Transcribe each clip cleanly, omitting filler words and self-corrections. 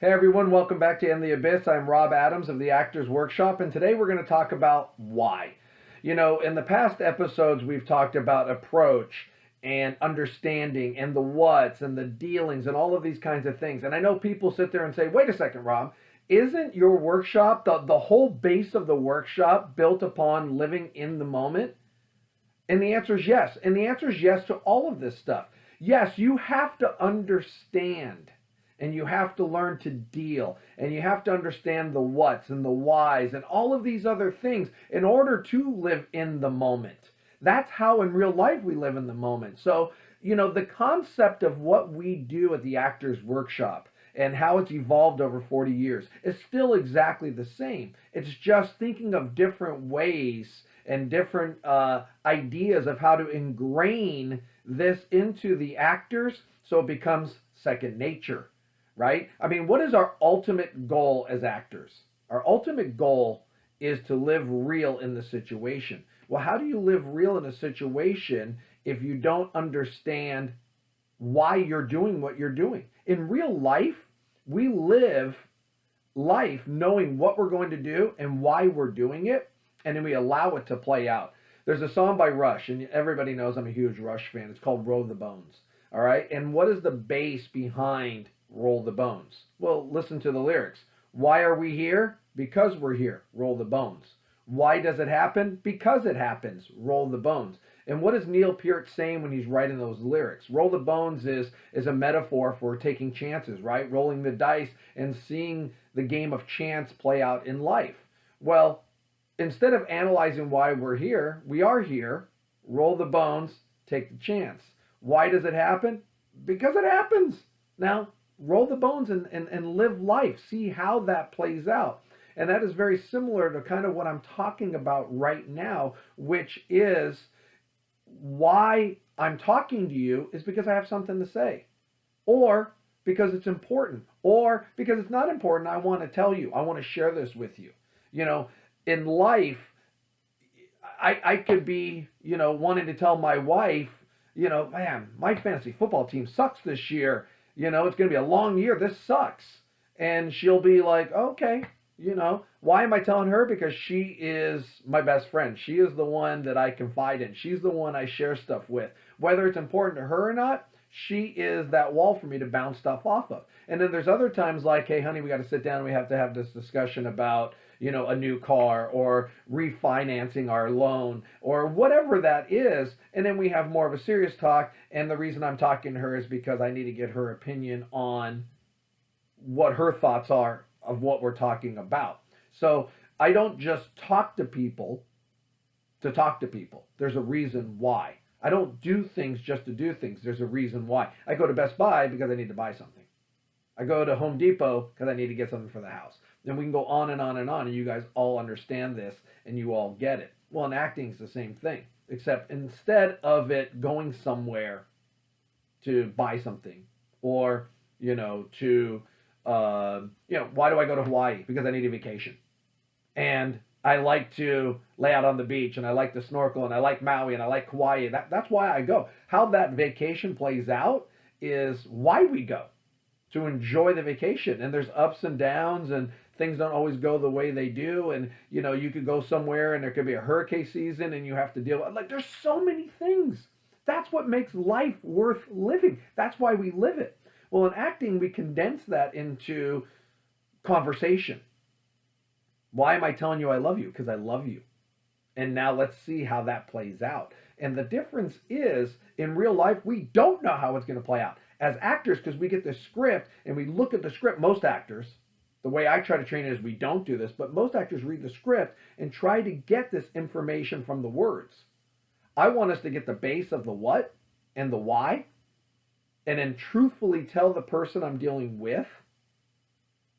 Hey everyone, welcome back to In the Abyss. I'm Rob Adams of the Actors Workshop, and today we're going to talk about why. In the past episodes, we've talked about approach and understanding and the whats and the dealings and all of these kinds of things. And I know people sit there and say, wait a second, Rob, isn't your workshop, the whole base of the workshop, built upon living in the moment? And the answer is yes. And the answer is yes to all of this stuff. Yes, you have to understand and you have to learn to deal and you have to understand the whats and the whys and all of these other things in order to live in the moment. That's how in real life we live in the moment. So, the concept of what we do at the Actors Workshop and how it's evolved over 40 years is still exactly the same. It's just thinking of different ways and different ideas of how to ingrain this into the actors so it becomes second nature, right? I mean, what is our ultimate goal as actors? Our ultimate goal is to live real in the situation. Well, how do you live real in a situation if you don't understand why you're doing what you're doing? In real life, we live life knowing what we're going to do and why we're doing it, and then we allow it to play out. There's a song by Rush, and everybody knows I'm a huge Rush fan. It's called Roll the Bones. All right? And what is the base behind Roll the Bones? Well, listen to the lyrics. Why are we here? Because we're here. Roll the bones. Why does it happen? Because it happens. Roll the bones. And what is Neil Peart saying when he's writing those lyrics? Roll the bones is a metaphor for taking chances, right? Rolling the dice and seeing the game of chance play out in life. Well, instead of analyzing why we're here, we are here. Roll the bones, take the chance. Why does it happen? Because it happens. Now, roll the bones and live life. See how that plays out. And that is very similar to kind of what I'm talking about right now, which is why I'm talking to you is because I have something to say, or because it's important, or because it's not important. I want to tell you, I want to share this with you. In life, I could be, wanting to tell my wife, man, my fantasy football team sucks this year. It's going to be a long year. This sucks. And she'll be like, okay, why am I telling her? Because she is my best friend. She is the one that I confide in. She's the one I share stuff with. Whether it's important to her or not, she is that wall for me to bounce stuff off of. And then there's other times like, hey, honey, we got to sit down and we have to have this discussion about, a new car or refinancing our loan or whatever that is. And then we have more of a serious talk. And the reason I'm talking to her is because I need to get her opinion on what her thoughts are of what we're talking about. So I don't just talk to people to talk to people. There's a reason why. I don't do things just to do things. There's a reason why. I go to Best Buy because I need to buy something. I go to Home Depot because I need to get something for the house. And we can go on and on and on, and you guys all understand this and you all get it. Well, in acting, it's the same thing, except instead of it going somewhere to buy something or, why do I go to Hawaii? Because I need a vacation. And I like to lay out on the beach and I like to snorkel and I like Maui and I like Kauai. That's why I go. How that vacation plays out is why we go, to enjoy the vacation. And there's ups and downs and things don't always go the way they do. And, you could go somewhere and there could be a hurricane season and you have to deal with, like, there's so many things. That's what makes life worth living. That's why we live it. Well, in acting, we condense that into conversation. Why am I telling you I love you? Because I love you. And now let's see how that plays out. And the difference is, in real life, we don't know how it's going to play out. As actors, because we get the script and we look at the script, most actors, the way I try to train it is we don't do this, but most actors read the script and try to get this information from the words. I want us to get the base of the what and the why, and then truthfully tell the person I'm dealing with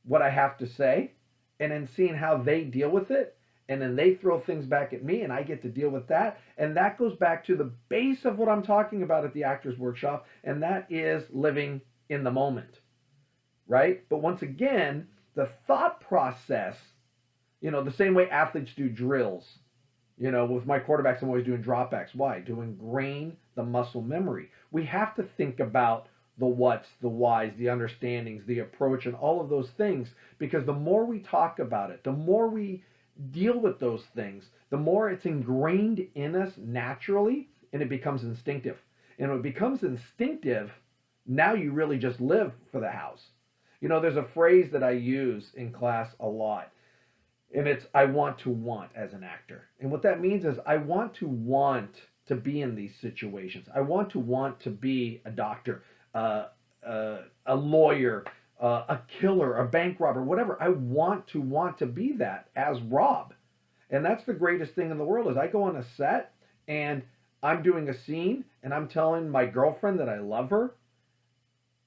what I have to say, and then seeing how they deal with it, and then they throw things back at me, and I get to deal with that. And that goes back to the base of what I'm talking about at the Actors Workshop, and that is living in the moment, right? But once again, the thought process, the same way athletes do drills, with my quarterbacks, I'm always doing dropbacks. Why? To ingrain the muscle memory. We have to think about the what's, the why's, the understandings, the approach, and all of those things. Because the more we talk about it, the more we deal with those things, the more it's ingrained in us naturally, and it becomes instinctive. And when it becomes instinctive, now you really just live for the house. You know, there's a phrase that I use in class a lot, and it's I want to want as an actor. And what that means is I want to be in these situations. I want to be a doctor, a lawyer, a killer, a bank robber, whatever. I want to be that as Rob. And that's the greatest thing in the world is I go on a set and I'm doing a scene and I'm telling my girlfriend that I love her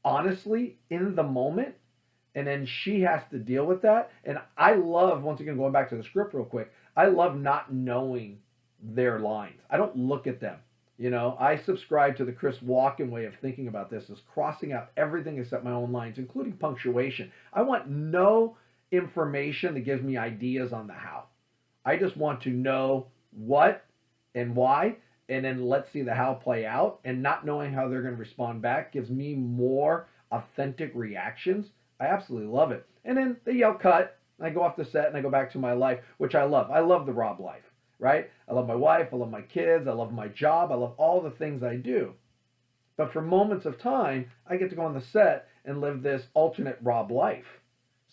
honestly in the moment, and then she has to deal with that. And I love, once again, going back to the script real quick, I love not knowing their lines. I don't look at them. You know, I subscribe to the Chris Walken way of thinking about this, is crossing out everything except my own lines, including punctuation. I want no information that gives me ideas on the how. I just want to know what and why, and then let's see the how play out. And not knowing how they're going to respond back gives me more authentic reactions. I absolutely love it. And then they yell cut. I go off the set and I go back to my life, which I love. I love the Rob life, right? I love my wife. I love my kids. I love my job. I love all the things I do. But for moments of time, I get to go on the set and live this alternate Rob life.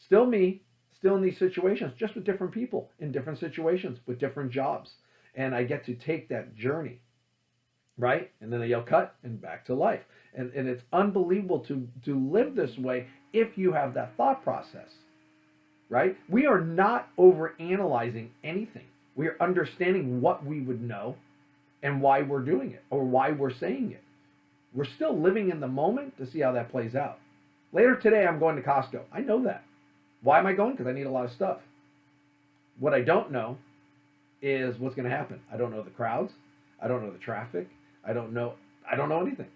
Still me, still in these situations, just with different people in different situations with different jobs. And I get to take that journey, right? And then they yell cut and back to life. And it's unbelievable to live this way if you have that thought process, right? We are not overanalyzing anything. We are understanding what we would know and why we're doing it or why we're saying it. We're still living in the moment to see how that plays out. Later today, I'm going to Costco. I know that. Why am I going? Because I need a lot of stuff. What I don't know is what's going to happen. I don't know the crowds. I don't know the traffic. I don't know anything.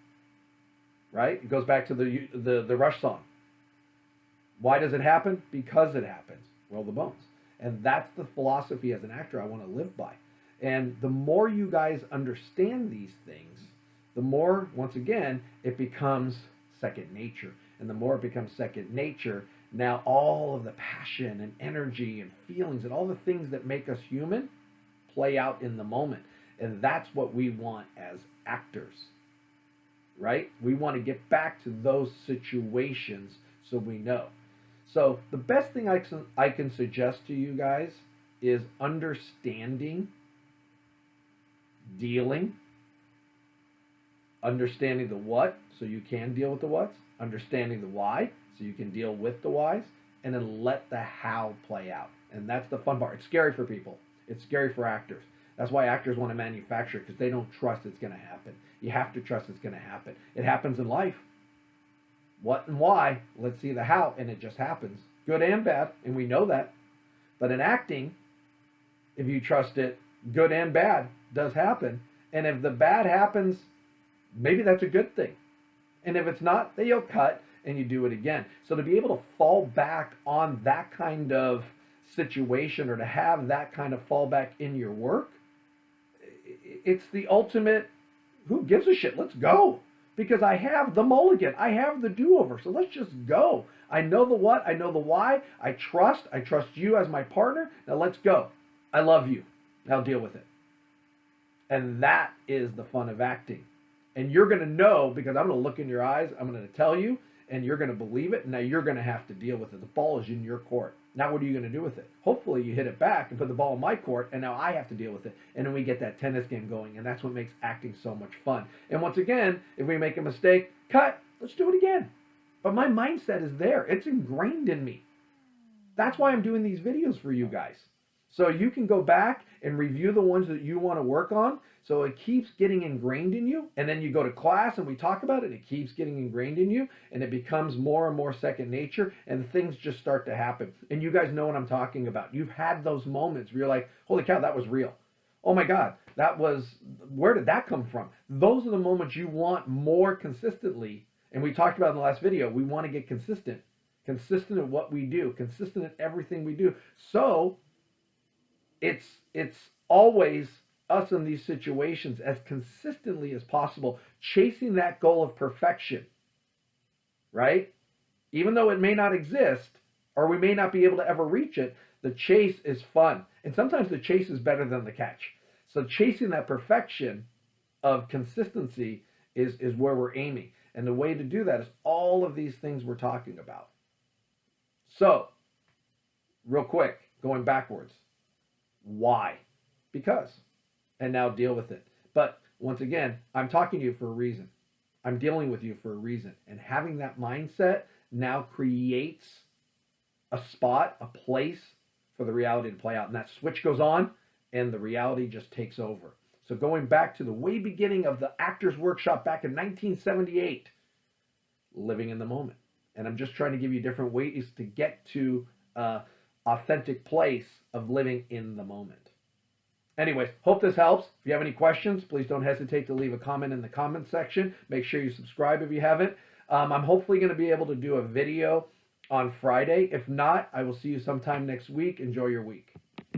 Right? It goes back to the Rush song. Why does it happen? Because it happens. Roll the bones. And that's the philosophy as an actor I want to live by. And the more you guys understand these things, the more, once again, it becomes second nature. And the more it becomes second nature, now all of the passion and energy and feelings and all the things that make us human play out in the moment. And that's what we want as actors, right? We want to get back to those situations so we know. So the best thing I can suggest to you guys is understanding, dealing, understanding the what so you can deal with the what's, understanding the why so you can deal with the whys, and then let the how play out. And that's the fun part. It's scary for people. It's scary for actors. That's why actors want to manufacture, because they don't trust it's going to happen. You have to trust it's going to happen. It happens in life. What and why? Let's see the how, and it just happens. Good and bad, and we know that. But in acting, if you trust it, good and bad does happen. And if the bad happens, maybe that's a good thing. And if it's not, then you'll cut and you do it again. So to be able to fall back on that kind of situation, or to have that kind of fallback in your work, it's the ultimate, who gives a shit? Let's go. Because I have the mulligan. I have the do-over. So let's just go. I know the what. I know the why. I trust you as my partner. Now let's go. I love you. Now deal with it. And that is the fun of acting. And you're going to know, because I'm going to look in your eyes. I'm going to tell you, and you're going to believe it. Now you're going to have to deal with it. The ball is in your court. Now what are you going to do with it? Hopefully you hit it back and put the ball in my court, and now I have to deal with it. And then we get that tennis game going, and that's what makes acting so much fun. And once again, if we make a mistake, cut, let's do it again. But my mindset is there. It's ingrained in me. That's why I'm doing these videos for you guys. So you can go back and review the ones that you want to work on, so it keeps getting ingrained in you. And then you go to class and we talk about it. It keeps getting ingrained in you, and it becomes more and more second nature, and things just start to happen. And you guys know what I'm talking about. You've had those moments where you're like, holy cow, that was real. Oh my God, where did that come from? Those are the moments you want more consistently. And we talked about in the last video, we want to get consistent at what we do, consistent at everything we do. So it's always us in these situations as consistently as possible, chasing that goal of perfection. right? Even though it may not exist or we may not be able to ever reach it, the chase is fun. And sometimes the chase is better than the catch. So chasing that perfection of consistency is where we're aiming. And the way to do that is all of these things we're talking about. So, real quick, going backwards. Why? Because. And now deal with it. But once again, I'm talking to you for a reason. I'm dealing with you for a reason. And having that mindset now creates a spot, a place for the reality to play out. And that switch goes on and the reality just takes over. So going back to the way beginning of the Actors Workshop back in 1978, living in the moment. And I'm just trying to give you different ways to get to an authentic place of living in the moment. Anyways, hope this helps. If you have any questions, please don't hesitate to leave a comment in the comment section. Make sure you subscribe if you haven't. I'm hopefully going to be able to do a video on Friday. If not, I will see you sometime next week. Enjoy your week.